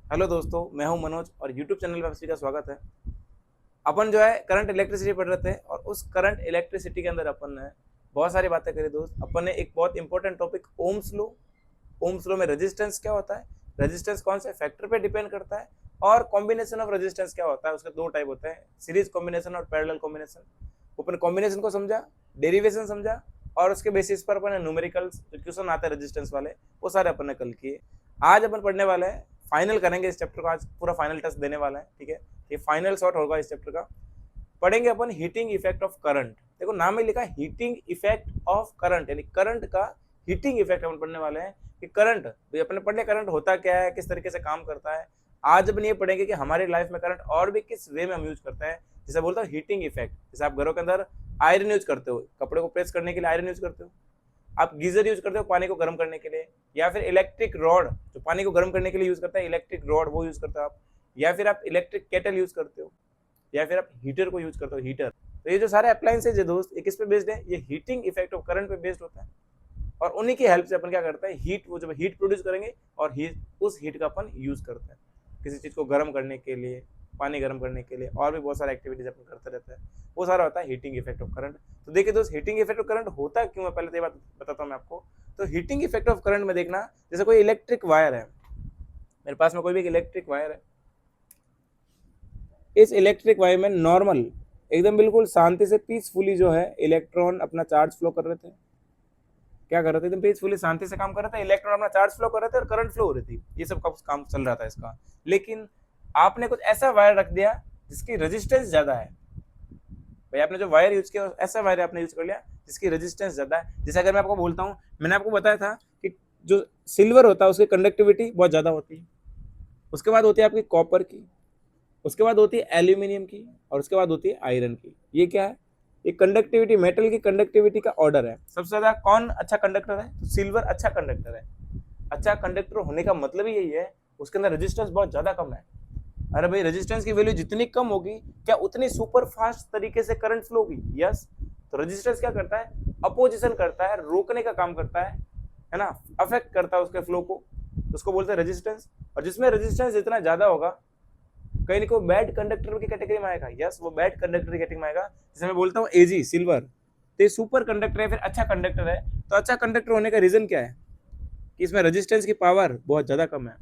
Hello दोस्तों, मैं हूं मनोज और यूट्यूब चैनल पर आप सभी का स्वागत है। अपन जो है करंट इलेक्ट्रिसिटी पढ़ रहे थे और उस करंट इलेक्ट्रिसिटी के अंदर अपन ने बहुत सारी बातें करी दोस्त। अपन ने एक बहुत इंपॉर्टेंट टॉपिक ओम्स लो में रेजिस्टेंस क्या होता है, रेजिस्टेंस कौन से फैक्टर पे डिपेंड करता है और कॉम्बिनेशन ऑफ रेजिस्टेंस क्या होता है। उसके दो टाइप होते हैं, सीरीज कॉम्बिनेशन और पैरेलल कॉम्बिनेशन। अपन कॉम्बिनेशन को समझा, डेरिवेशन समझा और उसके बेसिस पर अपन न्यूमेरिकल्स जो क्वेश्चन आते हैं रेजिस्टेंस वाले वो सारे अपन ने कल किए। आज अपन पढ़ने वाले हैं, फाइनल करेंगे इस चैप्टर को, आज पूरा फाइनल टेस्ट देने वाला है। ठीक है, ये फाइनल शॉट होगा इस चैप्टर का। पढ़ेंगे अपन हीटिंग इफेक्ट ऑफ करंट। देखो नाम में लिखा है हीटिंग इफेक्ट ऑफ करंट, यानी करंट का हीटिंग इफेक्ट अपन पढ़ने वाले हैं कि करंट, अपने पढ़ने करंट होता क्या है, किस तरीके से काम करता है। आज अपन ये पढ़ेंगे कि हमारी लाइफ में करंट और भी किस वे में हम यूज करते हैं। जैसे बोलता हूँ हीटिंग इफेक्ट, जैसे आप घरों के अंदर आयरन यूज करते हो, कपड़े को प्रेस करने के लिए आयरन यूज करते हो, आप गीजर यूज करते हो पानी को गर्म करने के लिए, या फिर इलेक्ट्रिक रॉड जो पानी को गर्म करने के लिए यूज करता है, इलेक्ट्रिक रॉड वो यूज करते हो आप, या फिर आप इलेक्ट्रिक केटल यूज करते हो, या फिर आप हीटर को यूज करते हो, हीटर। तो ये जो सारे अप्लायंसेज है दोस्त, ये किस पे बेस्ड है, ये हीटिंग इफेक्ट ऑफ करंट पे बेस्ड होता है। और उन्हीं की हेल्प से अपन क्या करते हैं, हीट, वो जब हीट प्रोड्यूस करेंगे और हीट, उस हीट का अपन यूज करते हैं किसी चीज को गर्म करने के लिए, पानी गर्म करने के लिए, और भी बहुत सारे एक्टिविटीज अपन करते रहते हैं। वो सारा होता है हीटिंग इफेक्ट ऑफ करंट। तो देखिए दोस्त, हीटिंग इफेक्ट ऑफ करंट होता क्यों है, पहले तो ये बात बताता हूँ मैं आपको। तो हीटिंग इफेक्ट ऑफ करंट में देखना, जैसे कोई इलेक्ट्रिक वायर है, मेरे पास में कोई भी इलेक्ट्रिक वायर है, इस इलेक्ट्रिक वायर में नॉर्मल एकदम बिल्कुल शांति से पीसफुली जो है इलेक्ट्रॉन अपना चार्ज फ्लो कर रहे थे। क्या कर रहे थे, एकदम पीसफुली शांति से काम कर रहे थे, इलेक्ट्रॉन अपना चार्ज फ्लो कर रहे थे और करंट फ्लो हो रही थी, ये सब काम चल रहा था इसका। लेकिन आपने कुछ ऐसा वायर रख दिया जिसकी रेजिस्टेंस ज्यादा है। भाई आपने जो वायर यूज किया, ऐसा वायर आपने यूज कर लिया जिसकी रेजिस्टेंस ज्यादा है। जैसे अगर मैं आपको बोलता हूँ, मैंने आपको बताया था कि जो सिल्वर होता है उसकी कंडक्टिविटी बहुत ज्यादा होती है, उसके बाद होती है आपकी कॉपर की, उसके बाद होती है एल्यूमिनियम की, और उसके बाद होती है आयरन की। ये क्या है, ये कंडक्टिविटी, मेटल की कंडक्टिविटी का ऑर्डर है। सबसे ज्यादा कौन अच्छा कंडक्टर है, तो सिल्वर अच्छा कंडक्टर है। अच्छा कंडक्टर होने का मतलब ही यही है, उसके अंदर रेजिस्टेंस बहुत ज्यादा कम है। अरे भाई, रेजिस्टेंस की वैल्यू जितनी कम होगी, क्या उतनी सुपर फास्ट तरीके से करंट फ्लो होगी। यस। तो रेजिस्टेंस क्या करता है, अपोजिशन करता है, रोकने का काम करता है ना, अफेक्ट करता है उसके फ्लो को, उसको बोलते हैं रेजिस्टेंस। और जिसमें रेजिस्टेंस जितना ज्यादा होगा, कहीं नहीं, को बैड कंडक्टर की कैटेगरी में आएगा। यस, वो बैड कंडक्टर की कैटेगरी में आएगा। जैसे मैं बोलता हूँ एजी सिल्वर, तो ये सुपर कंडक्टर है, फिर अच्छा कंडक्टर है। तो अच्छा कंडक्टर होने का रीजन क्या है, कि इसमें रेजिस्टेंस की पावर बहुत ज्यादा कम है।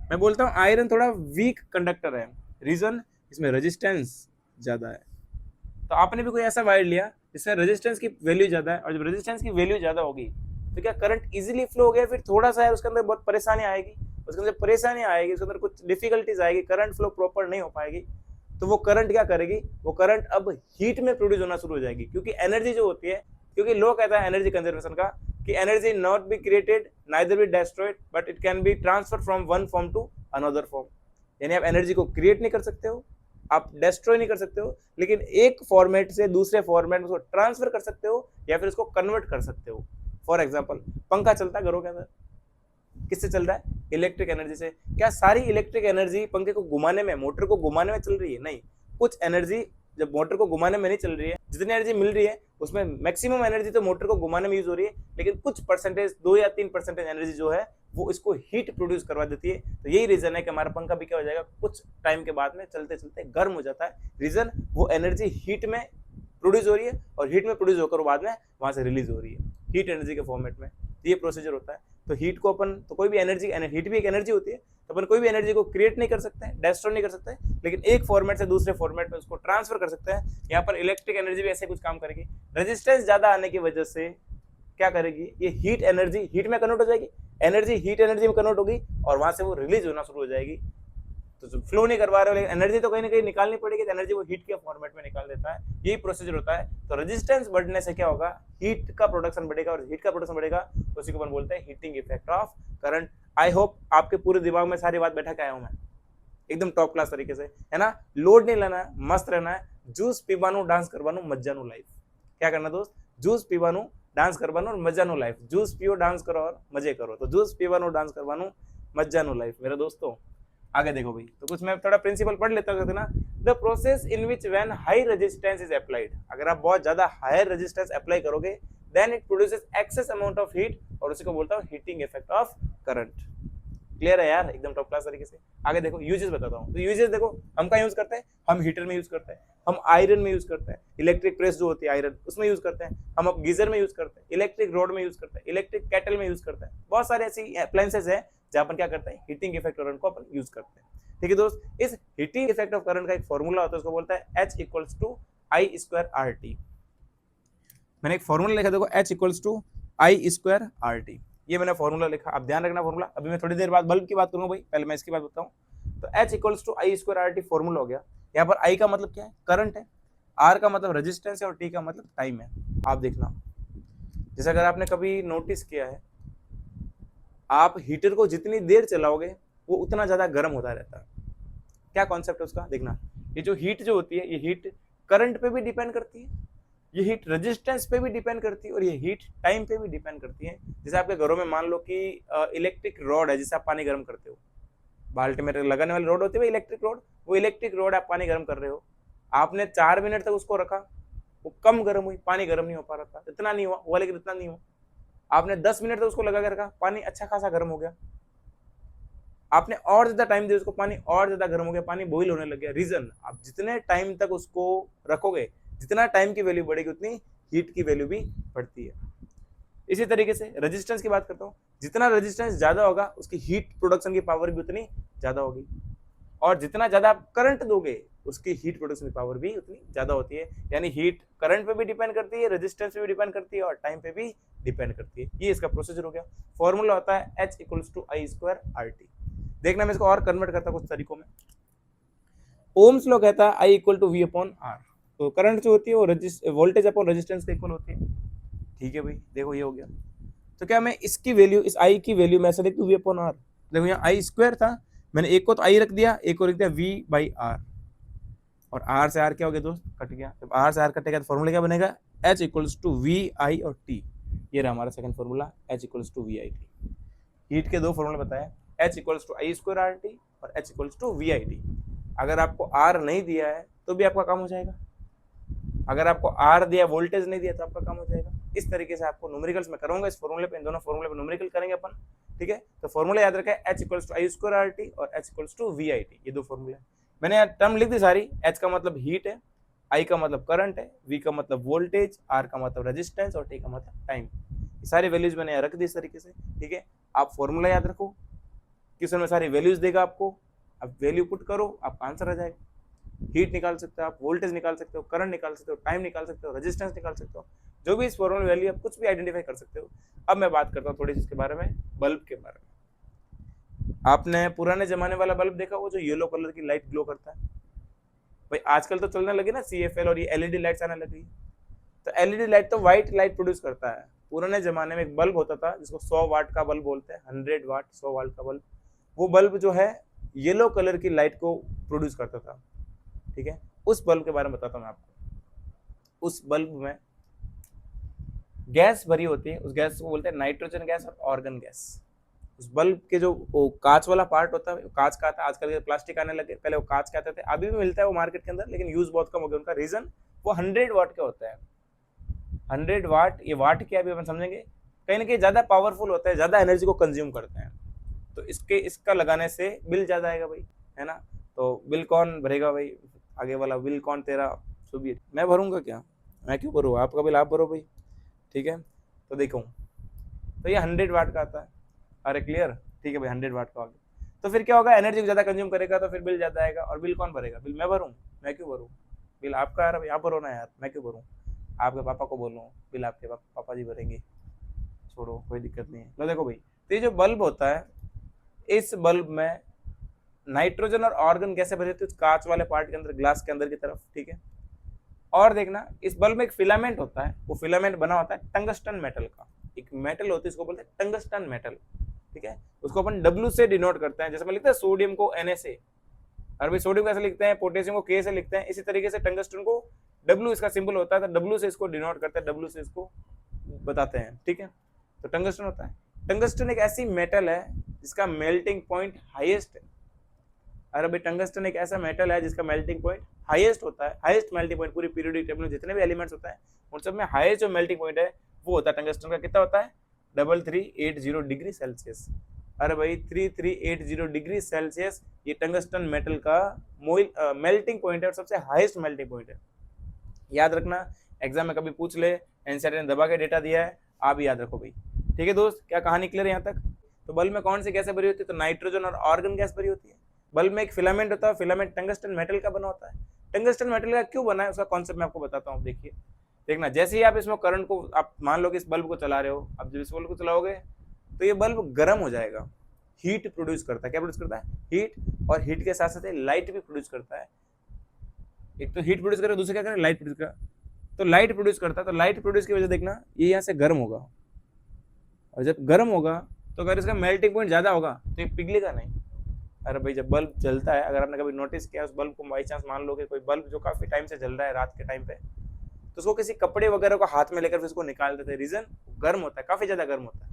मैं बोलता हूँ आयरन थोड़ा वीक कंडक्टर है, रीजन इसमें रेजिस्टेंस ज्यादा है। तो आपने भी कोई ऐसा वायर लिया जिसमें रेजिस्टेंस की वैल्यू ज्यादा है, और जब रेजिस्टेंस की वैल्यू ज्यादा होगी तो क्या करंट इजीली फ्लो हो गया, फिर थोड़ा सा है उसके अंदर बहुत परेशानी आएगी, उसके अंदर परेशानी आएगी, उसके अंदर कुछ डिफिकल्टीज आएगी, करंट फ्लो प्रॉपर नहीं हो पाएगी। तो वो करंट क्या करेगी, वो करंट अब हीट में प्रोड्यूस होना शुरू हो जाएगी, क्योंकि एनर्जी जो होती है, क्योंकि लो कहता है एनर्जी कंजर्वेशन का कि energy not be created neither be destroyed but it can be transfer from one form to another form. यानी आप एनर्जी को क्रिएट नहीं कर सकते हो, आप डिस्ट्रॉय नहीं कर सकते हो, लेकिन एक फॉर्मेट से दूसरे फॉर्मेट में उसको ट्रांसफर कर सकते हो या फिर उसको कन्वर्ट कर सकते हो। फॉर एग्जांपल, पंखा चलता है घरों के अंदर, किससे चल रहा है, इलेक्ट्रिक एनर्जी से। क्या सारी इलेक्ट्रिक एनर्जी पंखे को घुमाने में, मोटर को घुमाने में चल रही है, नहीं। कुछ एनर्जी जब मोटर को घुमाने में नहीं चल रही है, जितनी एनर्जी मिल रही है उसमें मैक्सिमम एनर्जी तो मोटर को घुमाने में यूज हो रही है, लेकिन कुछ परसेंटेज, 2 या 3% एनर्जी जो है वो इसको हीट प्रोड्यूस करवा देती है। तो यही रीजन है कि हमारा पंखा भी क्या हो जाएगा, कुछ टाइम के बाद में चलते चलते गर्म हो जाता है। रीजन, वो एनर्जी हीट में प्रोड्यूस हो रही है, और हीट में प्रोड्यूस होकर बाद में वहां से रिलीज हो रही है हीट एनर्जी के फॉर्मेट में। ये प्रोसीजर होता है। तो हीट को अपन, तो कोई भी एनर्जी, हीट भी एक एनर्जी होती है, तो अपन कोई भी एनर्जी को क्रिएट नहीं कर सकते हैं, डिस्ट्रॉय नहीं कर सकते, लेकिन एक फॉर्मेट से दूसरे फॉर्मेट में उसको ट्रांसफर कर सकते हैं। यहाँ पर इलेक्ट्रिक एनर्जी भी ऐसे कुछ काम करेगी। रेजिस्टेंस ज्यादा आने की वजह से क्या करेगी, ये हीट एनर्जी हीट में कन्वर्ट हो जाएगी, एनर्जी हीट एनर्जी में कन्वर्ट होगी, और वहां से वो रिलीज होना शुरू हो जाएगी। तो फ्लो नहीं करवा रहे हो, लेकिन एनर्जी तो कहीं ना कहीं निकालनी पड़ेगी, तो एनर्जी वो हीट के फॉर्मेट में निकाल देता है। यही प्रोसीजर होता है। तो रेजिस्टेंस बढ़ने से क्या होगा, हीट का प्रोडक्शन बढ़ेगा, और हीट का प्रोडक्शन बढ़ेगा तो उसी को अपन बोलते हैं heating effect of current. I hope आपके पूरे दिमाग में सारी बात बैठा के आया हूं मैं, एकदम टॉप क्लास तरीके से, है ना। लोड नहीं लेना है, मस्त रहना है, जूस पीवानू डांस करवानू मज्जानू लाइफ। क्या करना दोस्त, जूस पीवानू डांस करवानू और मज्जानू लाइफ। जूस पियो, डांस करो और मजे करो। तो जूस पीवानू डांस करवानू मज्जानू लाइफ मेरे दोस्तों। आगे देखो भाई, तो कुछ मैं थोड़ा प्रिंसिपल पढ़ लेता हूँ ना। The process in which when high resistance is applied, अगर आप बहुत ज्यादा हायर रेजिस्टेंस अप्लाई करोगे, then it produces excess amount of heat, और उसी को बोलता हूँ heating effect of current. Clear है यार, एकदम टॉप क्लास तरीके से। आगे देखो यूजेस बताता हूँ। तो यूजेस देखो, हम कहाँ यूज करते हैं, हम हीटर में यूज करते हैं, हम आयरन में यूज करते हैं, इलेक्ट्रिक प्रेस जो होती है आयरन उसमें यूज करते हैं, हम अब गीजर में यूज करते हैं, इलेक्ट्रिक रोड में यूज करते हैं, इलेक्ट्रिक केटल में यूज करते हैं। बहुत सारे ऐसी अप्लायंसेस है जहाँ अपन क्या करते हैं, हीटिंग इफेक्ट करंट को अपन यूज करते हैं। ठीक है दोस्त, इस हीटिंग इफेक्ट ऑफ करंट का एक फॉर्मूला होता है, उसको बोलता है H equals to I square R T. मैंने एक फॉर्मूला लिखा, देखो H equals to I square R T, ये मैंने फॉर्मूला लिखा। आप ध्यान रखना फॉर्मूला। अभी मैं थोड़ी देर बाद बल्ब की बात करूंगा भाई, पहले मैं इसकी बात बताऊं। तो H equals to I square R T formula हो गया। यहाँ पर I का मतलब क्या है, करंट है, R का मतलब रेजिस्टेंस है, और T का मतलब टाइम है। आप देखना, जैसे अगर आपने कभी नोटिस किया है, आप हीटर को जितनी देर चलाओगे वो उतना ज्यादा गर्म होता रहता है। क्या कॉन्सेप्ट है उसका, देखना। ये जो हीट जो होती है, ये हीट करंट पे भी डिपेंड करती है, ये हीट रेजिस्टेंस पे भी डिपेंड करती है, और ये हीट टाइम पे भी डिपेंड करती है। जैसे आपके घरों में मान लो कि इलेक्ट्रिक रॉड है, जिससे आप पानी गर्म करते हो, बाल्टी में लगाने वाली रॉड होती है इलेक्ट्रिक रॉड, वो इलेक्ट्रिक रॉड आप पानी गर्म कर रहे हो, आपने 4 मिनट तक उसको रखा, वो कम गर्म हुई, पानी गर्म नहीं हो पा रहा था, इतना नहीं हुआ, लेकिन इतना नहीं हुआ। आपने 10 मिनट तक उसको लगा कर रखा, पानी अच्छा खासा गर्म हो गया। आपने और ज्यादा टाइम दिया उसको, पानी और ज्यादा गर्म हो गया, पानी बॉईल होने लग गया। रीजन, आप जितने टाइम तक उसको रखोगे, जितना टाइम की वैल्यू बढ़ेगी उतनी हीट की वैल्यू भी बढ़ती है। इसी तरीके से रेजिस्टेंस की बात करता हूँ, जितना रेजिस्टेंस ज्यादा होगा उसकी हीट प्रोडक्शन की पावर भी उतनी ज्यादा होगी, और जितना ज्यादा आप करंट दोगे उसकी हीट प्रोडक्शन की पावर भी उतनी ज्यादा होती है। यानी हीट करंट पे भी डिपेंड करती है, रेजिस्टेंस पे भी डिपेंड करती है, और टाइम पे भी डिपेंड करती है। ये इसका प्रोसीजर हो गया। फॉर्मूला होता है H equals to I square R T. देखना मैं इसको और कन्वर्ट करता हूं कुछ तरीकों में। ओम्स लॉ कहता है I equal to V upon R। तो करंट जो होती है वो वोल्टेज अपॉन रेजिस्टेंस के इक्वल होती है। ठीक है भाई, देखो ये हो गया। तो क्या मैं इसकी वैल्यू, इस I की वैल्यू मैं ऐसा देखूं V अपॉन R। देखो यहाँ I स्क्वायर था, मैंने एक को तो I रख दिया, एक को रख दिया V बाई R, और R से R क्या हो गया दोस्त, कट गया। जब R से R कटेगा तो फॉर्मूला क्या बनेगा, H equals to V I और T। ये रहा हमारा second formula, H equals to V I T। Heat के दो फॉर्मूला बताए, H equals to I square R T और H equals to V I T. अगर आपको R नहीं दिया है तो भी आपका काम हो जाएगा, अगर आपको R दिया, वोल्टेज नहीं दिया तो आपका काम हो जाएगा। इस तरीके से आपको न्यूमेरिकल्स में करूंगा, इस फॉर्मूले पे, इन दोनों फॉर्मूले पे न्यूमेरिकल करेंगे अपन। ठीक है, तो फॉर्मूला याद रखें, H equals to I square R T और H equals to V I T. ये दो फॉर्मूले मैंने यहाँ टर्म लिख दी सारी। H का मतलब हीट है, I का मतलब करंट है, V का मतलब वोल्टेज, R का मतलब रेजिस्टेंस और T का मतलब टाइम। सारी वैल्यूज मैंने यहाँ रख दी इस तरीके से। ठीक है, आप फॉर्मूला याद रखो, क्वेश्चन में सारी वैल्यूज देगा आपको, आप वैल्यू पुट करो, आपका आंसर आ जाएगा। हीट निकाल सकते हो आप, वोल्टेज निकाल सकते हो, करंट निकाल सकते हो, टाइम निकाल सकते हो, रेजिस्टेंस निकाल सकते हो, जो भी इस फॉर्मूला वैल्यू आप कुछ भी आइडेंटिफाई कर सकते हो। अब मैं बात करता हूँ थोड़ी सी इसके बारे में, बल्ब के बारे में। आपने पुराने जमाने वाला बल्ब देखा, वो जो येलो कलर की लाइट ग्लो करता है भाई, आजकल तो चलने लगी ना CFL और ये LED लाइट्स आने लगी। तो LED लाइट तो व्हाइट लाइट प्रोड्यूस करता है। पुराने जमाने में एक बल्ब होता था जिसको 100 वाट का बल्ब बोलते हैं, 100 वाट, 100 वाट का बल्ब। वो बल्ब जो है येलो कलर की लाइट को प्रोड्यूस करता था। ठीक है, उस बल्ब के बारे में बताता हूँ मैं आपको। उस बल्ब में गैस भरी होती है, उस गैस को बोलते हैं नाइट्रोजन गैस और ऑर्गन गैस। उस बल्ब के जो वो कांच वाला पार्ट होता है, कांच का आता है, आजकल के प्लास्टिक आने लगे, पहले वो कांच के आते थे, अभी भी मिलता है वो मार्केट के अंदर, लेकिन यूज बहुत कम हो गया उनका। रीजन, वो 100 वाट का होता है। 100 वाट, ये वाट क्या अभी अपन समझेंगे, कहीं ना कहीं ज्यादा पावरफुल होता है, ज्यादा एनर्जी को कंज्यूम करते हैं। तो इसका लगाने से बिल ज्यादा आएगा भाई, है ना। तो बिल कौन भरेगा भाई, आगे वाला बिल कौन, तेरा सुबह मैं भरूंगा क्या, मैं क्यों भरूँ, आपका बिल आप भरो भाई। ठीक है, तो देखो, तो ये 100 वाट का आता है। अरे क्लियर, ठीक है भाई, 100 वाट का हो गया। तो फिर क्या होगा, एनर्जी ज्यादा कंज्यूम करेगा तो फिर बिल ज्यादा आएगा, और बिल कौन भरेगा, बिल मैं भरूँ, मैं क्यों भरूँ, बिल आपका यार, आप भरो ना यार, मैं क्यों भरूँ, आपके पापा को बोलो, बिल आपके पापा जी भरेंगे, छोड़ो कोई दिक्कत नहीं है। लो देखो भाई, तो ये जो बल्ब होता है, इस बल्ब में नाइट्रोजन और ऑर्गन गैसें भरी होती है कांच वाले पार्ट के अंदर, ग्लास के अंदर की तरफ। ठीक है, और देखना, इस बल्ब में एक फिलामेंट होता है, वो फिलामेंट बना होता है टंगस्टन मेटल का। एक मेटल होती है, इसको बोलते हैं टंगस्टन मेटल। ठीक है, उसको अपन W से डिनोट करते हैं। जैसे मैं लिखते हैं सोडियम को Na, और भाई सोडियम कैसे लिखते हैं, पोटेशियम को K से लिखते हैं। इसी तरीके से टंगस्टन को W इसका सिंबल होता है, तो W से इसको डिनोट करते हैं, W से इसको बताते हैं। ठीक है, तो टंगस्टन होता है। टंगस्टन एक ऐसी मेटल है जिसका मेल्टिंग पॉइंट हाईएस्ट है। अरे भाई, टंगस्टन एक ऐसा मेटल है जिसका मेल्टिंग पॉइंट हाईएस्ट होता है। हाईएस्ट मेल्टिंग पॉइंट पूरी पीरियोडिक टेबल में जितने भी एलिमेंट्स होता है उन सब में हाईएस्ट जो मेल्टिंग पॉइंट है वो होता है टंगस्टन का। कितना होता है, 3380 डिग्री सेल्सियस। अरे भाई 3380 डिग्री सेल्सियस ये टंगस्टन मेटल का मेल्टिंग पॉइंट है और सबसे हाईएस्ट मेल्टिंग पॉइंट है। याद रखना, एग्जाम में कभी पूछ ले, एनसीईआरटी ने दबा के डेटा दिया है, आप भी याद रखो भाई। ठीक है दोस्त, क्या कहानी क्लियर है यहाँ तक? तो बल्ब में कौन सी गैसें भरी होती है? तो नाइट्रोजन और आर्गन गैस भरी होती है। बल्ब में एक फिलामेंट होता है, फिलामेंट टंगस्टन मेटल का बना होता है। टंगस्टन मेटल का क्यों बना है उसका कॉन्सेप्ट मैं आपको बताता हूँ। देखिए देखना, जैसे ही आप इसमें करंट को, आप मान लो कि इस बल्ब को चला रहे हो, अब जब इस बल्ब को चलाओगे तो ये बल्ब गर्म हो जाएगा, हीट प्रोड्यूस करता है। क्या प्रोड्यूस करता है? हीट। और हीट के साथ साथ लाइट भी प्रोड्यूस करता है। एक तो हीट प्रोड्यूस करे, दूसरे क्या करे? लाइट प्रोड्यूस करा। तो लाइट प्रोड्यूस करता है, तो लाइट प्रोड्यूस की वजह देखना ये यहाँ से गर्म होगा, और जब गर्म होगा तो अगर इसका मेल्टिंग पॉइंट ज्यादा होगा तो ये पिघलेगा नहीं। अरे भाई जब बल्ब जलता है, अगर आपने कभी नोटिस किया उस बल्ब को, बाई चांस मान लो कि कोई बल्ब जो काफी टाइम से जल रहा है रात के टाइम पे, तो उसको किसी कपड़े वगैरह को हाथ में लेकर फिर उसको निकाल देते हैं। रीजन, गर्म होता है, काफी ज्यादा गर्म होता है।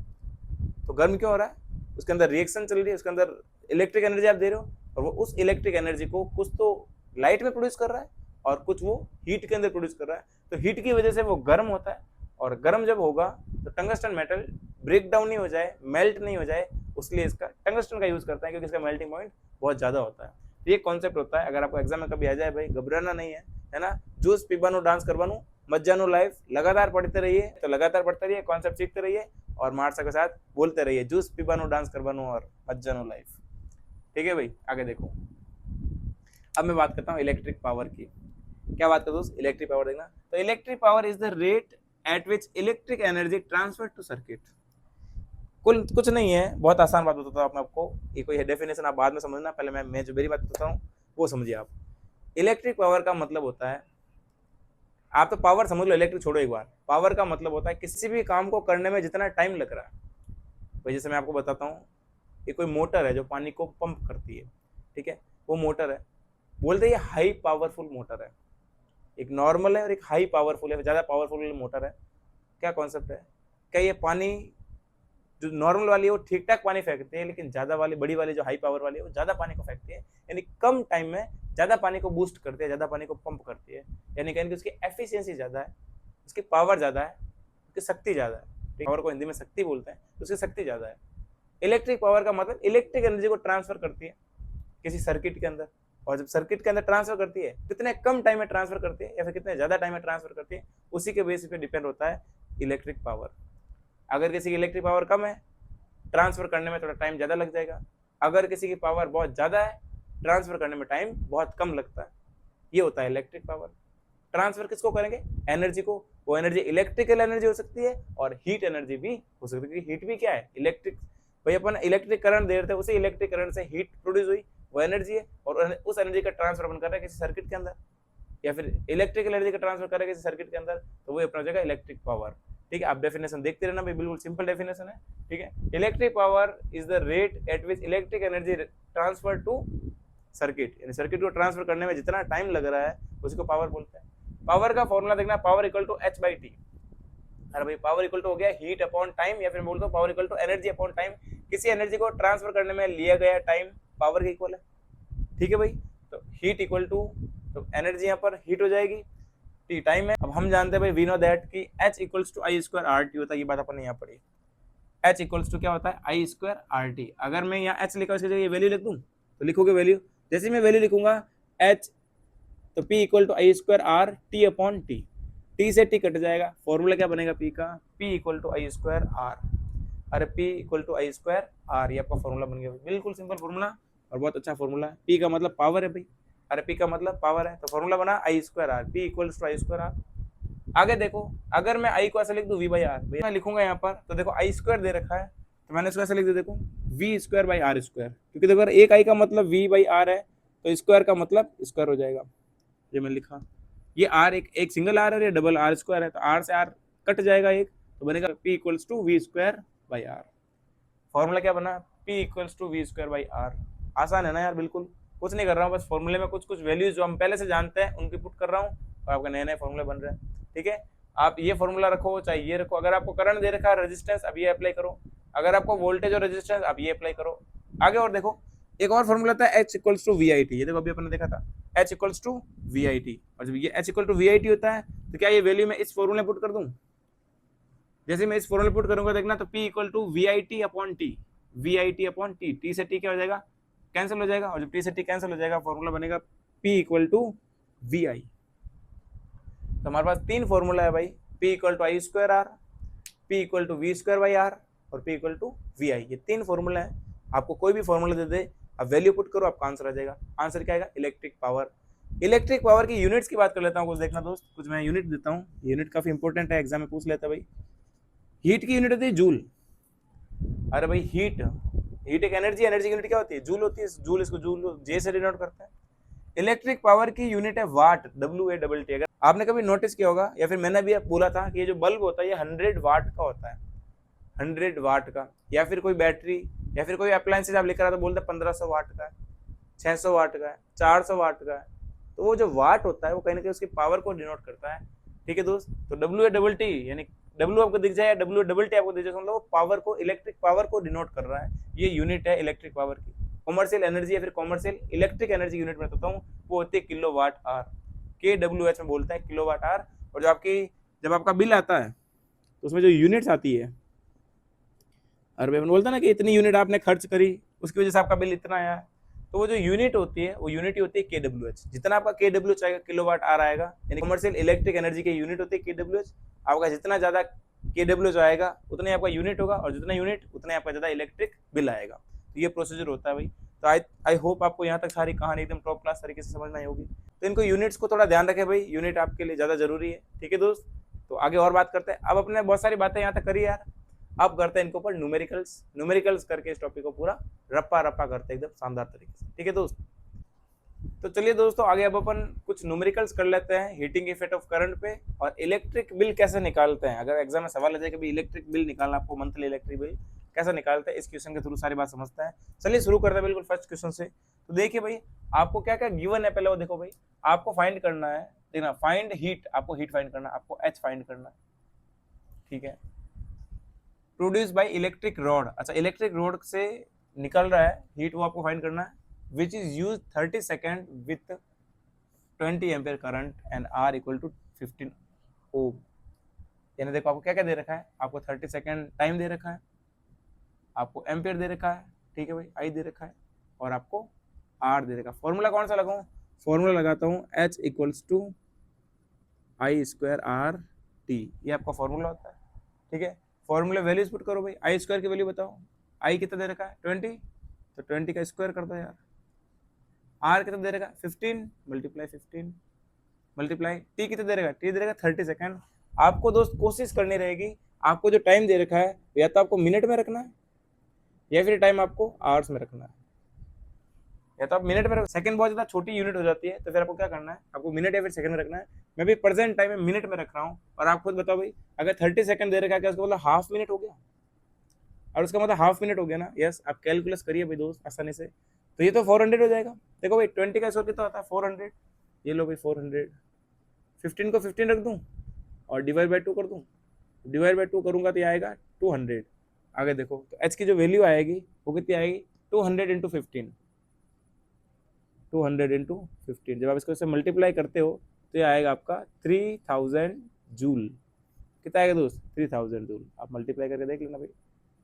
तो गर्म क्यों हो रहा है? उसके अंदर रिएक्शन चल रही है, उसके अंदर इलेक्ट्रिक एनर्जी आप दे रहे हो, और वो उस इलेक्ट्रिक एनर्जी को कुछ तो लाइट में प्रोड्यूस कर रहा है और कुछ वो हीट के अंदर प्रोड्यूस कर रहा है। तो हीट की वजह से वो गर्म होता है, और गर्म जब होगा तो टंगस्टन मेटल ब्रेक डाउन नहीं हो जाए, मेल्ट नहीं हो जाए, उसके लिए इसका टंगस्टन का यूज करता है, क्योंकि इसका मेल्टिंग पॉइंट बहुत ज्यादा होता है। ये कॉन्सेप्ट होता है, अगर आपको एग्जाम में कभी आ जाए भाई घबराना नहीं है ना। जूस पीबानो डांस करवानो, मज्जानो लाइफ, लगातार पढ़ते रहिए, तो लगातार पढ़ते रहिए, कॉन्सेप्ट सीखते रहिए और मार्सा के साथ बोलते रहिए, जूस पीबानो डांस करवानो और मज्जानो लाइफ। ठीक है भाई, आगे देखो। अब मैं बात करता हूँ इलेक्ट्रिक पावर की। क्या बात करूँ दोस्त? इलेक्ट्रिक पावर देखना, तो electric power is the rate at which electric energy transfer to circuit. कुल कुछ नहीं है, बहुत आसान बात बताता हूँ आपको, ये कोई डेफिनेशन आप बाद में समझना, पहले मैं जो मेरी बात बताता हूँ वो समझिए आप। इलेक्ट्रिक पावर का मतलब होता है, आप तो पावर समझ लो, इलेक्ट्रिक छोड़ो एक बार। पावर का मतलब होता है किसी भी काम को करने में जितना टाइम लग रहा है। भाई जैसे मैं आपको बताता हूँ, ये कोई मोटर है जो पानी को पंप करती है, ठीक है, वो मोटर है, बोलते हैं ये हाई पावरफुल मोटर है। एक नॉर्मल है और एक हाई पावरफुल है, ज्यादा पावरफुल मोटर है। क्या कॉन्सेप्ट है? क्या ये पानी जो नॉर्मल वाली है वो ठीक ठाक पानी फेंकती है, लेकिन ज्यादा वाली, बड़ी वाली जो हाई पावर वाली है वो ज्यादा पानी को फेंकती है, यानी कम टाइम में ज्यादा पानी को बूस्ट करती है, ज्यादा पानी को पंप करती है। यानी कि उसकी एफिशिएंसी ज्यादा है, उसकी पावर ज्यादा है, उसकी शक्ति ज्यादा है। पावर को हिंदी में शक्ति बोलते हैं, तो उसकी शक्ति ज्यादा है। इलेक्ट्रिक पावर का मतलब इलेक्ट्रिक एनर्जी को ट्रांसफर करती है किसी सर्किट के अंदर, और जब सर्किट के अंदर ट्रांसफर करती है, कितने कम टाइम में ट्रांसफर करती है या फिर कितने ज्यादा टाइम में ट्रांसफर करती है, उसी के बेसिस पे डिपेंड होता है इलेक्ट्रिक पावर। अगर किसी की इलेक्ट्रिक पावर कम है, ट्रांसफर करने में थोड़ा टाइम ज्यादा लग जाएगा। अगर किसी की पावर बहुत ज्यादा है, ट्रांसफर करने में टाइम बहुत कम लगता है। ये होता है इलेक्ट्रिक पावर। ट्रांसफर किसको करेंगे? एनर्जी को। वो एनर्जी इलेक्ट्रिकल एनर्जी हो सकती है और हीट एनर्जी भी हो सकती है। हीट भी क्या है? इलेक्ट्रिक। भाई अपन इलेक्ट्रिक करंट दे रहे थे, उसी इलेक्ट्रिक करंट से हीट प्रोड्यूस हुई, वो एनर्जी है, और उस एनर्जी का ट्रांसफर अपन कर रहे हैं किसी सर्किट के अंदर, या फिर इलेक्ट्रिकल एनर्जी का ट्रांसफर कर रहे हैं किसी सर्किट के अंदर, तो वो अपना हो जाएगा इलेक्ट्रिक पावर। ठीक है, आप डेफिनेशन देखते रहना भाई, बिल्कुल सिंपल डेफिनेशन है। ठीक है, electric power is the rate at which electric energy transfer to circuit, यानी सर्किट को ट्रांसफर करने में जितना टाइम लग रहा है उसको पावर बोलते हैं। पावर का फॉर्मूला देखना, power equal to H by T. अरे भाई पावर इक्वल टू हो गया हीट अपॉन टाइम, या फिर बोल दो power equal to energy upon time. किसी एनर्जी को ट्रांसफर करने में लिया गया टाइम पावर के इक्वल है। ठीक है भाई, तो हीट इक्वल टू, तो एनर्जी यहाँ पर हीट हो जाएगी, टी टाइम है। अब हम जानते हैं भाई, वी नो दैट कि H equals to I square R T होता है। ये बात अपन ने यहाँ पढ़ी। H इक्वल्स टू क्या होता है? आई स्क्वायर आर टी। अगर मैं यहाँ H लिखा, इसकी जगह वैल्यू लिख दूँ, तो लिखोगे वैल्यू, जैसे मैं वैल्यू लिखूंगा H, तो P equal to I square R T upon T. T से टी कट जाएगा, फॉर्मूला क्या बनेगा P का? P equal to I square R. अरे P equal to I square R, ये आपका फॉर्मूला बन गया। बिल्कुल सिंपल फॉर्मूला और बहुत अच्छा फॉर्मूला है। P का मतलब पावर है भाई, अरे P का मतलब पावर है, तो फॉर्मूला बना I square R, P equals to I square R. आगे देखो, अगर मैं I को ऐसे लिख दूं V बाई आर, मैं लिखूंगा यहाँ पर, तो देखो आई स्क्वायर दे रखा है, तो मैंने इसको ऐसे लिख दिया, देखो V square by R square, क्योंकि देखो अगर एक I का मतलब V बाई आर है, तो स्क्वायर का मतलब स्क्वायर हो जाएगा। ये मैं लिखा, ये R एक सिंगल R है, ये डबल R स्क्वायर है, तो R से R कट जाएगा एक, तो बनेगा P equals to V square by R. Formula क्या बना? P equals to V square by R. आसान है ना यार, बिल्कुल कुछ नहीं कर रहा हूँ, बस फॉर्मूले में कुछ कुछ वैल्यूज जो हम पहले से जानते हैं उनकी पुट कर रहा हूँ, और आपका नए नए फॉर्मूले बन रहे हैं। ठीक है, आप ये फॉर्मूला रखो चाहे ये रखो। अगर आपको करंट दे रखा है, रेजिस्टेंस, अब ये अप्लाई करो। अगर आपको वोल्टेज और रेजिस्टेंस, अब ये अप्लाई करो। आगे और देखो, एक और फॉर्मूला था H equals to V I T. ये देखो अभी अपने देखा था H equals to V I T, और जब ये H equal to V I T होता है, तो क्या ये वैल्यू मैं इस फॉर्मूले पुट कर दूं? जैसे मैं इस फॉर्मूले पुट करूंगा, देखना, तो P equal to V I T upon T. V I T upon T, T से टी क्या हो जाएगा, कैंसिल हो जाएगा, और जब टी से टी कैंसिल हो जाएगा फॉर्मूला बनेगा P equal to V I. तो हमारे पास तीन फॉर्मूला है भाई, P equal to I square R, P equal to V square by R, और P equal to V I. ये तीन फॉर्मूला है, आपको कोई भी फॉर्मूला दे दे, आप वैल्यू पुट करो, आपका आंसर आ जाएगा। आंसर क्या आएगा, इलेक्ट्रिक पावर। इलेक्ट्रिक पावर की यूनिट्स की बात कर लेता हूँ, कुछ देखना दोस्त, कुछ मैं यूनिट देता हूँ, यूनिट काफी इंपॉर्टेंट है, एग्जाम में पूछ लेता है भाई। हीट की यूनिट होती है जूल। अरे भाई हीट, हीट एक एनर्जी, एनर्जी की यूनिट क्या होती है, जूल होती है, जूल, इसको जूल जे से डिनोट करते हैं। इलेक्ट्रिक पावर की यूनिट है वाट, WA अगर आपने कभी नोटिस किया होगा, या फिर मैंने भी बोला था कि ये जो बल्ब होता है ये 100 वाट का होता है, 100 वाट का, या फिर कोई बैटरी या फिर कोई अप्लायंसेज आप लेकर आता तो बोलते हैं 1500 वाट का है, 600 वाट का है, 400 वाट का है। तो वो जो वाट होता है वो कहीं ना कहीं उसकी पावर को डिनोट करता है। ठीक है दोस्त, तो WA यानी डब्ल्यू आपको दिख जाए, WA आपको दिख जाए, मतलब वो पावर को, इलेक्ट्रिक पावर को डिनोट कर रहा है। ये यूनिट है इलेक्ट्रिक पावर की। कॉमर्शियल एनर्जी या फिर कॉमर्शियल इलेक्ट्रिक एनर्जी यूनिट में बताता हूँ, वो होती है किलो वाट आर, KWH में बोलता है किलो वाट आर। और जब आपका बिल आता है तो उसमें जो यूनिट्स आती है, अरे बोलता है ना कि इतनी यूनिट आपने खर्च करी, उसकी वजह से आपका बिल इतना आया, तो वो जो यूनिट होती है वो यूनिट होती है KWH। जितना आपका KWH आएगा किलो वाट आर आएगा, यानी कमर्शियल इलेक्ट्रिक एनर्जी की यूनिट होती है KWH। आपका जितना ज्यादा KWH आएगा उतना ही आपका यूनिट होगा, और जितना यूनिट उतना ही आपका ज्यादा इलेक्ट्रिक बिल आएगा। तो ये प्रोसीजर होता है भाई। तो आई होप आपको यहाँ तक सारी कहानी एकदम टॉप क्लास तरीके से समझ में आई होगी। तो इनको यूनिट्स को थोड़ा ध्यान रखें भाई, यूनिट आपके लिए ज्यादा जरूरी है। ठीक है दोस्त, तो आगे और बात करते हैं। अब अपने बहुत सारी बातें यहाँ तक करी यार, अब करते हैं इनको पर न्यूमेरिकल्स करके इस टॉपिक को पूरा रप्पा करते हैं एकदम शानदार तरीके से। ठीक है दोस्त, तो चलिए दोस्तों आगे अब अपन कुछ न्यूमेरिकल्स कर लेते हैं हीटिंग इफेक्ट ऑफ करंट पे, और इलेक्ट्रिक बिल कैसे निकालते हैं। अगर एग्जाम में सवाल आ जाए कि भाई इलेक्ट्रिक बिल निकालना आपको, मंथली इलेक्ट्रिक बिल कैसे निकालते हैं, इस क्वेश्चन के थ्रू सारी बात समझते हैं। चलिए शुरू करते हैं बिल्कुल फर्स्ट क्वेश्चन से। तो देखिए भाई, आपको क्या क्या गिवन है, पहले वो देखो भाई। आपको फाइंड करना है, देखना, फाइंड हीट, आपको हीट फाइंड करना है, आपको H फाइंड करना है। ठीक है, प्रोड्यूस बाय इलेक्ट्रिक रॉड, अच्छा इलेक्ट्रिक रॉड से निकल रहा है हीट, वो आपको फाइंड करना है। Which is use 30 second with 20 ampere current and R equal to 15 ohm. यानी देखो आपको क्या क्या दे रखा है, आपको 30 सेकेंड टाइम दे रखा है, आपको एम्पियर दे रखा है, ठीक है भाई, I दे रखा है, और आपको R दे रखा है। फॉर्मूला कौन सा लगाऊं, फॉर्मूला लगाता हूँ H equals to I square R T, ये आपका फॉर्मूला होता है। ठीक है, फॉर्मूला वैल्यूज पुट करो भाई। आई स्क्वायर की वैल्यू बताओ, आई कितना दे रखा है 20, तो 20 का स्क्वायर कर दो यार। आर कितना दे रखा है 15, मल्टीप्लाई 15 मल्टीप्लाई टी कितना दे रखा है, टी दे रखा 30 सेकेंड। आपको दोस्त कोशिश करनी रहेगी, आपको जो टाइम दे रखा है या तो आपको मिनट में रखना है, या फिर टाइम आपको आवर्स में रखना है, या तो आप मिनट में। सेकंड बहुत ज्यादा छोटी यूनिट हो जाती है, तो फिर आपको क्या करना है, आपको मिनट या फिर सेकंड में रखना है। मैं भी प्रेजेंट टाइम में मिनट में रख रहा हूँ, और आप खुद बताओ भाई, अगर 30 सेकंड दे रखा है, उसका मतलब हाफ मिनट हो गया, और उसका मतलब हाफ मिनट हो गया ना। यस, आप कैलकुलेट करिए भाई दोस्त आसानी से, तो ये तो 400 हो जाएगा। देखो भाई 20 का स्क्वायर कितना होता है 400, ये लो भाई 400, 15 को 15 रख दूं और डिवाइड बाई 2 कर दूं, डिवाइड बाई 2 करूंगा तो ये आएगा 200। आगे देखो, तो एच की जो वैल्यू आएगी वो कितनी आएगी, 200 इंटू 15, 200 इंटू 15। जब आप इसको मल्टीप्लाई करते हो तो ये आएगा आपका 3000 जूल। कितना आएगा दोस्त, 3000 जूल। आप मल्टीप्लाई करके देख लेना भाई,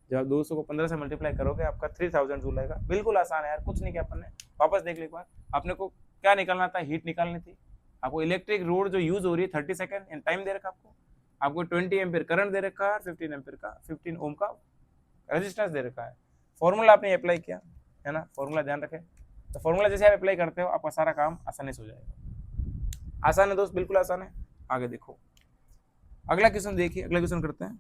जब आप 200 को 15 से मल्टीप्लाई करोगे आपका 3000 जूल आएगा। बिल्कुल आसान है यार, कुछ नहीं किया अपन ने। वापस देख लो एक बार, आपने को क्या निकालना था, हीट निकालनी थी। आपको इलेक्ट्रिक रोड जो यूज हो रही है 30 सेकंड एंड टाइम दे रखा आपको 20 एम्पियर करंट दे रखा है, 15 एम्पियर का 15 ओम का रेजिस्टेंस दे रखा है। फॉर्मूला आपने अप्लाई किया है ना, फॉर्मूला ध्यान रखें। तो फॉर्मूला जैसे आप अप्लाई करते हो आपका सारा काम आसानी से हो जाएगा। आसान है दोस्त, बिल्कुल आसान है। आगे देखो, अगला क्वेश्चन देखिए, अगला क्वेश्चन करते हैं।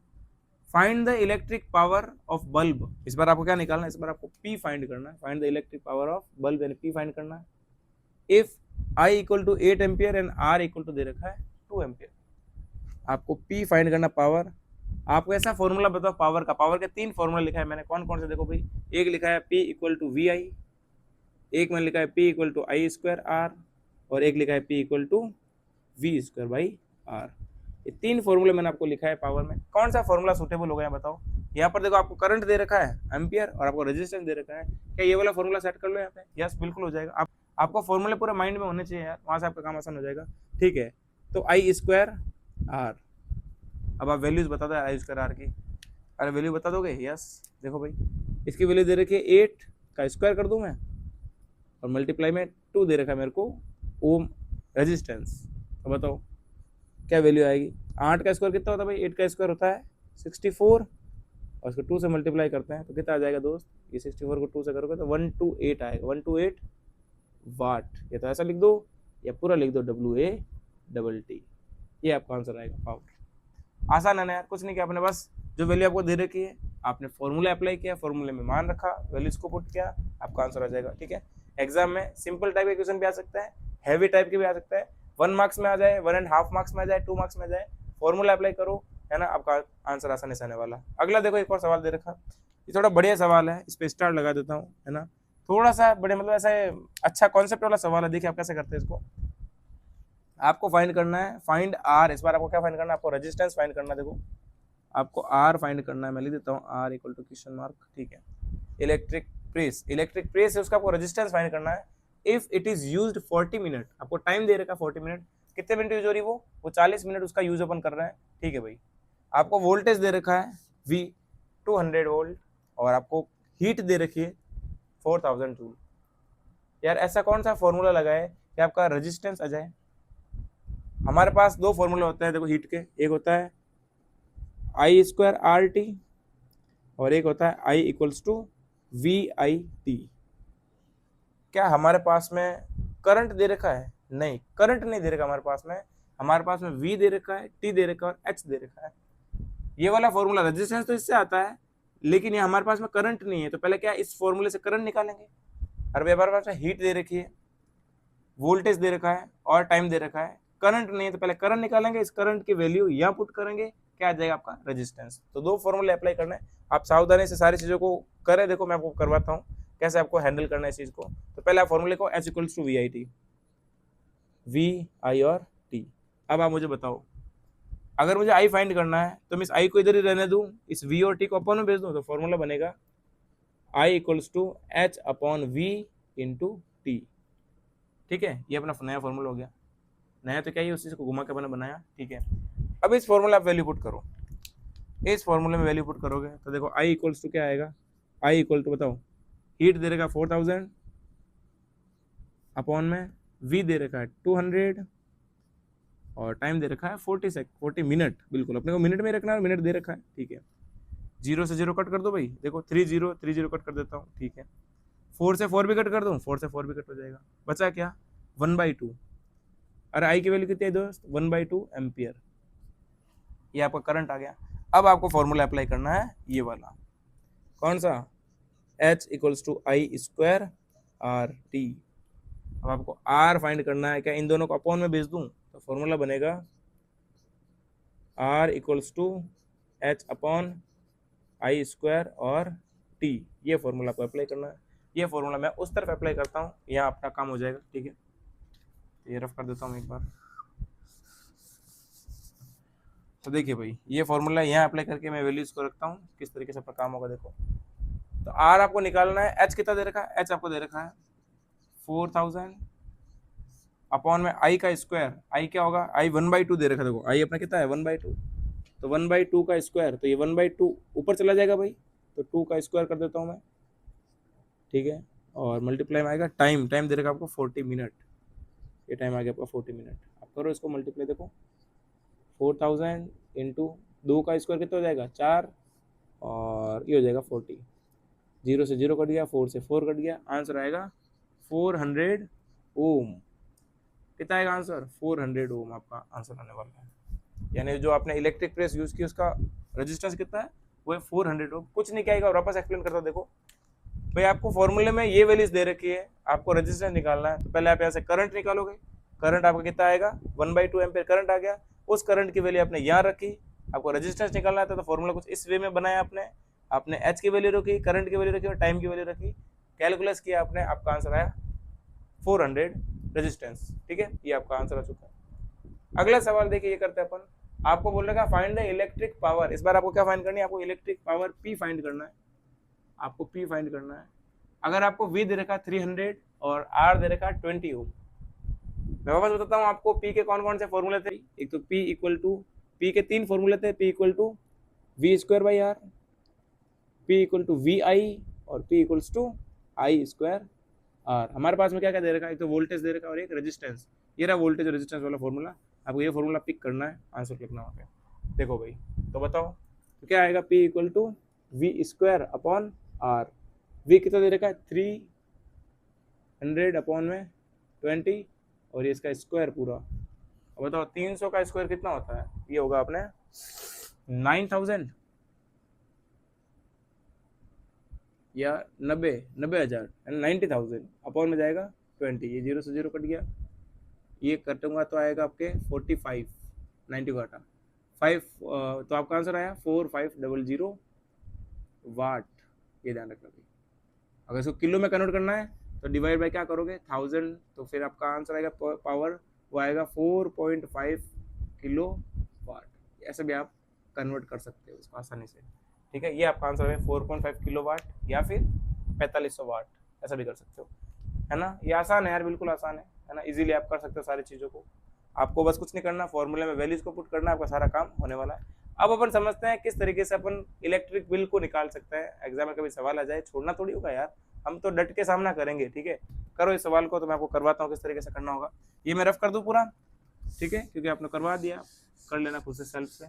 Find the electric power of bulb. इस बार आपको क्या निकालना है, इस बार आपको P फाइंड करना है। Find the electric power of bulb, यानी P फाइंड करना है। If I equal to 8 ampere and R equal to दे रखा है 2 एम्पियर, आपको P फाइंड करना पावर। आपको ऐसा फॉर्मूला बताओ पावर का, पावर के 3 फॉर्मूला लिखा है मैंने, कौन कौन से देखो भाई। एक लिखा है P इक्वल टू VI, एक मैंने लिखा है P equal to I square R, और एक लिखा है P equal to V square by R. ये 3 फॉर्मूले मैंने आपको लिखा है पावर में। कौन सा फॉर्मूला सूटेबल हो गया बताओ। यहाँ पर देखो आपको करंट दे रखा है एम्पियर और आपको रेजिस्टेंस दे रखा है, क्या ये वाला फॉर्मूला सेट कर लो यहाँ पे। यस बिल्कुल हो जाएगा। आपको फॉर्मूले पूरे माइंड में होने चाहिए यार, वहाँ से आपका काम आसान हो जाएगा। ठीक है, तो आई स्क्वायर आर, अब आप वैल्यूज बता दो आई स्क्वायर आर की। अरे वैल्यू बता दोगे, यस देखो भाई इसकी वैल्यू दे रखी है 8 का स्क्वायर कर दूं मैं, और मल्टीप्लाई में 2 दे रखा है मेरे को ओम रेजिस्टेंस। तो बताओ क्या वैल्यू आएगी। 8 का स्क्वायर कितना होता है भाई, 8 का स्क्वायर होता है 64, और इसको 2 से मल्टीप्लाई करते हैं तो कितना आ जाएगा दोस्त, ये 64 को 2 से करोगे तो 128 आएगा, 128 वाट। ये तो ऐसा लिख दो या पूरा लिख दो WA ये आपका आंसर आएगा पावर। आसान है ना यार, कुछ नहीं किया आपने, बस जो वैल्यू आपको दे रखी है आपने फॉर्मूला अप्लाई किया, फॉर्मूले में मान रखा, वैल्यूज को पुट किया, आपका आंसर आ जाएगा। ठीक है, एग्जाम में सिंपल टाइप का क्वेश्चन भी आ सकता है, हैवी टाइप के भी आ सकता है, 1 मार्क्स में आ जाए, 1.5 मार्क्स में आ जाए, 2 मार्क्स में आ जाए, फॉर्मूला अप्लाई करो, है ना, आपका आंसर आसानी से आने वाला। अगला देखो एक और सवाल दे रखा, ये थोड़ा बढ़िया सवाल है, इस पे स्टार लगा देता हूँ, है ना, थोड़ा सा बड़े मतलब ऐसा अच्छा कॉन्सेप्ट वाला सवाल है। देखिए आप कैसे करते हैं इसको, आपको फाइंड करना है, फाइंड आर। इस बार आपको क्या फाइंड करना है, आपको रेजिस्टेंस फाइंड करना है। देखो आपको आर फाइंड करना है, मैं लिख देता हूँ R equal to question mark. ठीक है, इलेक्ट्रिक प्रेस है, उसका आपको रेजिस्टेंस फाइंड करना है। If it is used 40 minute, आपको टाइम दे रखा है 40 मिनट, कितने मिनट यूज हो रही वो 40 मिनट उसका यूज अपन कर रहे हैं। ठीक है भाई, आपको वोल्टेज दे रखा है V 200 वोल्ट, और आपको हीट दे रखी है 4000 जूल। यार ऐसा कौन सा फॉर्मूला लगाए कि आपका रेजिस्टेंस आ जाए। हमारे पास दो फॉर्मूला होते हैं देखो हीट के, एक होता है I² RT और एक होता है I इक्वल्स टू VIT। क्या हमारे पास में करंट दे रखा है, नहीं करंट नहीं दे रखा हमारे पास में V दे रखा है, T दे रखा है और H दे रखा है। ये वाला फॉर्मूला रेजिस्टेंस तो इससे आता है, लेकिन ये हमारे पास में करंट नहीं है, तो पहले क्या इस फॉर्मूले से करंट निकालेंगे। और हमारे पास में हीट दे रखी है, वोल्टेज दे रखा है और टाइम दे रखा है, करंट नहीं है, तो पहले करंट निकालेंगे, इस करंट की वैल्यू यहाँ पुट करेंगे, क्या आ जाएगा आपका रेजिस्टेंस। तो दो फॉर्मूले अप्लाई करना है, आप सावधानी से सारी चीजों को करें। देखो मैं आपको करवाता हूँ कैसे आपको हैंडल करना है इस चीज को। तो पहले आप फॉर्मूले को H equals to VIT, VI और T। अब आप मुझे बताओ, अगर मुझे I फाइंड करना है तो मैं इस I को इधर ही रहने दूं, इस V और T को अपन में भेज दूं, तो फॉर्मूला बनेगा I equals to H upon V into T। ठीक है, ये अपना नया फॉर्मूला हो गया। नया तो क्या ही, उस चीज को घुमा के अपने बनाया। ठीक है, अब इस फॉर्मूला आप वैल्यू पुट करो, इस फॉर्मूले में वैल्यू पुट करोगे तो देखो I इक्वल्स टू क्या आएगा, I इक्वल टू बताओ, हीट दे रखा 4000 अपॉन में V दे रखा है 200 और टाइम दे रखा है 40 मिनट, बिल्कुल अपने को मिनट में रखना है, मिनट दे रखा है। ठीक है, 0 से 0 कट कर दो भाई, देखो 30 कट कर देता हूँ। ठीक है, 4 से 4 भी कट कर दूँ, 4 से 4 भी कट हो जाएगा, बचा क्या 1/2। अरे I की वैल्यू कितनी है दोस्त, 1/2 एम्पियर। ये आपका करंट आ गया। अब आपको फॉर्मूला अप्लाई करना है ये वाला, कौन सा, H equals to I² RT। अब आपको R फाइंड करना है, क्या इन दोनों को अपॉन में भेज दूं, तो फॉर्मूला बनेगा R equals to H upon I² और T। ये फॉर्मूला आपको अप्लाई करना है, ये फॉर्मूला मैं उस तरफ अप्लाई करता हूँ, यहाँ अपना काम हो जाएगा। ठीक है, ये रफ कर देता हूँ एक बार। तो देखिए भाई, ये फॉर्मूला यहाँ अप्लाई करके मैं वैल्यूज को रखता हूँ, किस तरीके से अपना काम होगा देखो। तो R आपको निकालना है, H कितना दे रखा है, H आपको दे रखा है 4000 अपॉन में I का स्क्वायर, I क्या होगा, I 1/2 दे रखा है। देखो I अपना कितना है 1/2, तो 1/2 का स्क्वायर, तो ये 1/2 ऊपर चला जाएगा भाई, तो 2 का स्क्वायर कर देता हूँ मैं। ठीक है, और मल्टीप्लाई में आएगा टाइम दे रखा आपको 40 मिनट, ये टाइम आ गया आपका 40 मिनट। आप करो इसको मल्टीप्लाई, देखो 4000 इंटू 2 का स्क्वायर कितना हो जाएगा 4, और ये हो जाएगा 40, 0 से 0 कट गया, 4 से 4 कट गया, आंसर आएगा 400 ओम। कितना आएगा आंसर, 400 ओम आपका आंसर आने वाला है। यानी जो आपने इलेक्ट्रिक प्रेस यूज की उसका रेजिस्टेंस कितना है, वो है 400 ओम। कुछ नहीं क्या, और वापस एक्सप्लेन करता हूँ। देखो भाई, आपको फॉर्मूले में ये वैल्यूज दे रखी है, आपको रेजिस्टेंस निकालना है, तो पहले आप यहाँ से करंट निकालोगे। करंट आपका कितना आएगा 1/2 एम्पियर करंट आ गया, उस करंट की वैल्यू आपने यहाँ रखी। आपको रेजिस्टेंस निकालना था, तो फॉर्मूला कुछ इस वे में बनाया आपने H की वैल्यू रखी, करंट की वैल्यू रखी और टाइम की वैल्यू रखी, कैलकुलेट किया आपने, आपका आंसर आया 400 रेजिस्टेंस। ठीक है, ये आपका आंसर आ चुका है। अगला सवाल देखिए, ये करते हैं अपन, आपको बोल रहा है फाइंड द इलेक्ट्रिक पावर। इस बार आपको क्या फाइंड करनी है, आपको इलेक्ट्रिक पावर P फाइंड करना है, आपको P फाइंड करना है। अगर आपको V दे रखा 300 और R दे रखा 20 ओम, मैं वापस बताता हूँ आपको P के कौन कौन से फॉर्मूले थे। एक तो P इक्वल टू, P के 3 फॉर्मूले थे, P equal to V² by R, P equal to VI और P equals to I square R. हमारे पास में क्या क्या दे रखा है, एक तो वोल्टेज दे रखा है और एक रेजिस्टेंस। ये रहा वोल्टेज और रेजिस्टेंस वाला फॉर्मूला, आपको ये फॉर्मूला पिक करना है, आंसर लिखना होगा। देखो भाई, तो बताओ तो क्या आएगा, P equal to V square upon R. V कितना दे रखा है 300 अपॉन में 20 और ये इसका स्क्वायर पूरा। अब बताओ 300 का स्क्वायर कितना होता है, ये होगा अपने 9000 या 90,000 90,000 अपॉन में जाएगा 20, ये 0 से 0 कट गया, ये कटूंगा तो आएगा आपके 45, 90 को हटा 5, तो आपका आंसर आया 4500 वाट। ये ध्यान रखना भाई। अगर इसको किलो में कन्वर्ट करना है तो डिवाइड बाय क्या करोगे 1000, तो फिर आपका आंसर आएगा पावर वो आएगा 4.5 किलो वाट। ऐसे भी आप कन्वर्ट कर सकते हो इसको आसानी से, ठीक है। ये आपका आंसर है 4.5 किलो वाट या फिर 4500 वाट, ऐसा भी कर सकते हो, है ना। ये आसान है यार, बिल्कुल आसान है ना, इजीली आप कर सकते हो सारी चीज़ों को। आपको बस कुछ नहीं करना, फॉर्मूले में वैल्यूज को पुट करना, आपका सारा काम होने वाला है। अब अपन समझते हैं किस तरीके से अपन इलेक्ट्रिक बिल को निकाल सकते हैं। एग्जाम में कभी सवाल आ जाए, छोड़ना थोड़ी होगा यार, हम तो डट के सामना करेंगे, ठीक है। करो इस सवाल को, तो मैं आपको करवाता हूँ किस तरीके से करना होगा। ये मैं रफ कर दूँ पूरा, ठीक है, क्योंकि आपने करवा दिया, कर लेना खुद से सेल्फ से।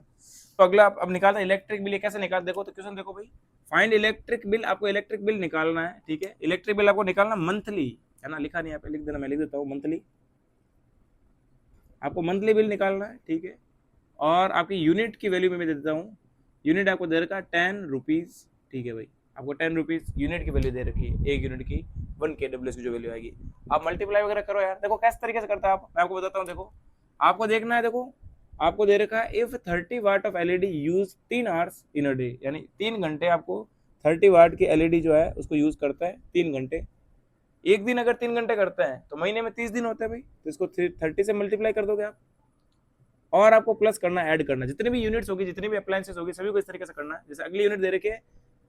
तो अगला अब निकालना इलेक्ट्रिक बिल। कैसे निकाल, देखो तो क्वेश्चन देखो भाई, फाइंड इलेक्ट्रिक बिल। आपको इलेक्ट्रिक बिल निकालना है, ठीक है। इलेक्ट्रिक बिल आपको निकालना मंथली, है ना, लिखा नहीं यहाँ पे, लिख देना, मैं लिख देता हूँ मंथली। आपको मंथली बिल निकालना है, ठीक है। और आपकी यूनिट की वैल्यू में मैं दे देता हूँ, यूनिट आपको दे रखा है 10 रुपीज़, ठीक है भाई। आपको 10 रुपीज़ यूनिट की वैल्यू दे रखी है, एक यूनिट की 1 kW की जो वैल्यू आएगी। आप मल्टीप्लाई वगैरह करो यार। देखो किस तरीके से करता है आप, मैं आपको बताता हूँ। देखो आपको देखना है, देखो आपको दे रखा है if 30 watt of LED use 3 hours in a day, यानी 3 घंटे आपको 30 वाट की एलईडी जो है उसको यूज करता है 3 घंटे। एक दिन अगर 3 घंटे करता है तो महीने में 30 दिन होते हैं भाई, तो इसको 30 से मल्टीप्लाई कर दोगे आप। और आपको प्लस करना, ऐड करना, जितनी भी यूनिट्स होगी, जितनी भी अप्लायंसेस होगी, सभी को इस तरीके से करना है। जैसे अगली यूनिट दे रखी है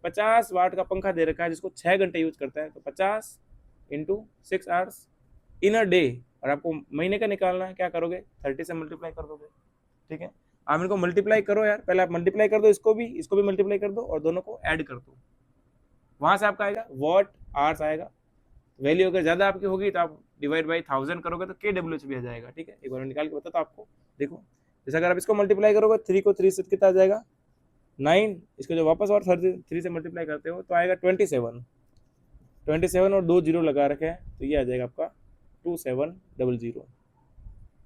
50 वाट का पंखा दे रखा है जिसको 6 घंटे यूज करता है, तो 50 into 6 hours in a day. और आपको महीने का निकालना है, क्या करोगे 30 से मल्टीप्लाई कर दोगे, ठीक है। आप इनको मल्टीप्लाई करो यार, पहले आप मल्टीप्लाई कर दो, इसको भी मल्टीप्लाई कर दो और दोनों को ऐड कर दो। वहां से आपका आएगा वॉट आवर्स आएगा। वैल्यू अगर ज्यादा आपकी होगी तो आप डिवाइड बाई 1000 करोगे तो KW भी आ जाएगा, ठीक है। एक बार निकाल के बताता आपको। देखो जैसे अगर आप इसको मल्टीप्लाई करोगे 3 को 3 से कितना आ जाएगा 9, इसको जो वापस और 3 से मल्टीप्लाई करते हो तो आएगा 27 और 2 जीरो लगा रखे हैं, तो ये आ जाएगा आपका 2700।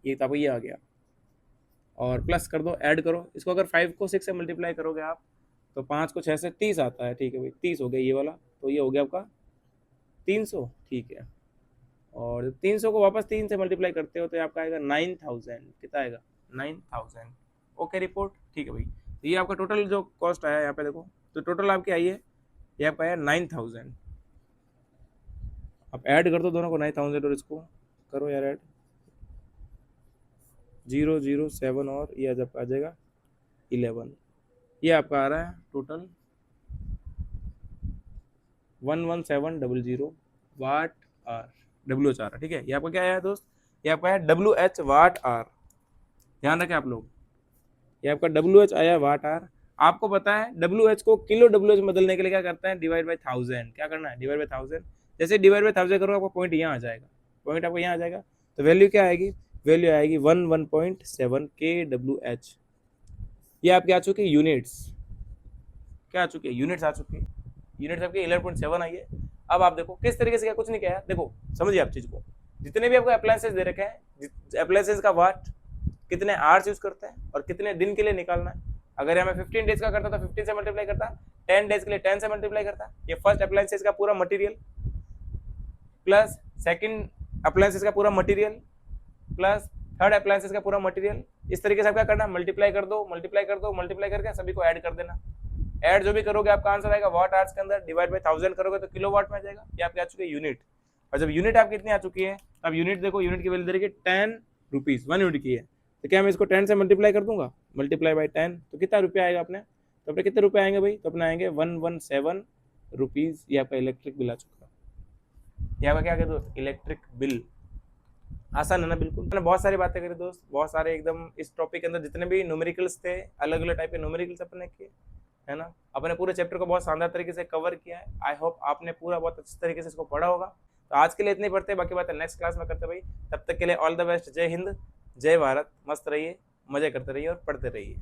ये तो आपको ये आ गया। और प्लस कर दो, ऐड करो इसको। अगर 5 को 6 से मल्टीप्लाई करोगे आप तो 5 को 6 से 30 आता है, ठीक है भाई, 30 हो गया ये वाला, तो ये हो गया आपका 300, ठीक है। और 300 को वापस 3 से मल्टीप्लाई करते हो तो आपका आएगा 9000, कितना आएगा 9000। ओके रिपोर्ट, ठीक है भाई। तो ये आपका टोटल जो कॉस्ट आया यहाँ पे देखो, तो टोटल आपकी आई है, ये आपका आया 9000। आप ऐड कर दो दोनों को 9000 और इसको करो यार ऐड, 007 और ये जब आ जाएगा 11, ये आपका आ रहा है टोटल 11700 वाट आर, WH आ रहा है, ठीक है। ये आपका क्या आया दोस्त, ये आपका है WH वाट आर, ध्यान रखें आप लोग, ये आपका WH आया वाट आर। आपको पता है WH को किलो WH में बदलने के लिए क्या करते हैं, डिवाइड बाई 1000, क्या करना है डिवाइड बाई 1000। जैसे डिवाइड बाई 1000 करोगे आपको पॉइंट यहाँ आ जाएगा, पॉइंट आपको यहाँ आ जाएगा, तो वैल्यू क्या आएगी, वैल्यू आएगी 11.7 kWh। ये आपके आ चुकी है यूनिट्स, क्या आ चुकी है यूनिट्स आ चुकी है, यूनिट्स आपकी 11.7 आई है। अब आप देखो किस तरीके से, क्या कुछ नहीं किया, देखो समझिए आप चीज को। जितने भी आपको अप्लायंसेस दे रखे हैं, अप्लायंसेस का वाट कितने आवर्स यूज करते हैं और कितने दिन के लिए निकालना है। अगर यहाँ मैं 15 डेज का करता तो 15 से मल्टीप्लाई करता, 10 डेज के लिए 10 से मल्टीप्लाई करता। ये फर्स्ट अप्लायंसेस का पूरा मटेरियल प्लस सेकंड अप्लायंसेस का पूरा मटेरियल प्लस थर्ड अप्लायंसेस का पूरा मटेरियल। इस तरीके से आप क्या करना, मल्टीप्लाई कर दो, मल्टीप्लाई कर दो, मल्टीप्लाई करके सभी को ऐड कर देना। ऐड जो भी करोगे आपका आंसर आएगा वाट आवर्स के अंदर, डिवाइड बाई 1000 करोगे तो किलो वाट में आ जाएगा। ये आपकी आ चुकी है यूनिट। और जब यूनिट आपकी इतनी आ चुकी है, अब यूनिट देखो, यूनिट की वैल्यू दे रही है 10 रुपीज, 1 यूनिट की है, तो क्या मैं इसको 10 से मल्टीप्लाई कर दूंगा, मल्टीप्लाई बाई 10, तो कितना रुपया आएगा अपने, तो अपने कितने रुपए आएंगे भाई, तो अपने आएंगे 117 रुपीज। ये आपका इलेक्ट्रिक बिल आ चुका है। ये आपका क्या कहते दोस्त, इलेक्ट्रिक बिल। आसान है ना, बिल्कुल। मैंने बहुत सारी बातें करी दोस्त, बहुत सारे एकदम इस टॉपिक के अंदर जितने भी न्यूमेरिकल्स थे, अलग अलग टाइप के न्यूमेरिकल्स अपने किए, है ना। अपने पूरे चैप्टर को बहुत शानदार तरीके से कवर किया है। आई होप आपने पूरा बहुत अच्छे तरीके से इसको पढ़ा होगा। तो आज के लिए इतने ही पढ़ते हैं, बाकी बात नेक्स्ट क्लास में करते भाई। तब तक के लिए ऑल द बेस्ट। जय हिंद, जय भारत। मस्त रहिए, मजे करते रहिए और पढ़ते रहिए।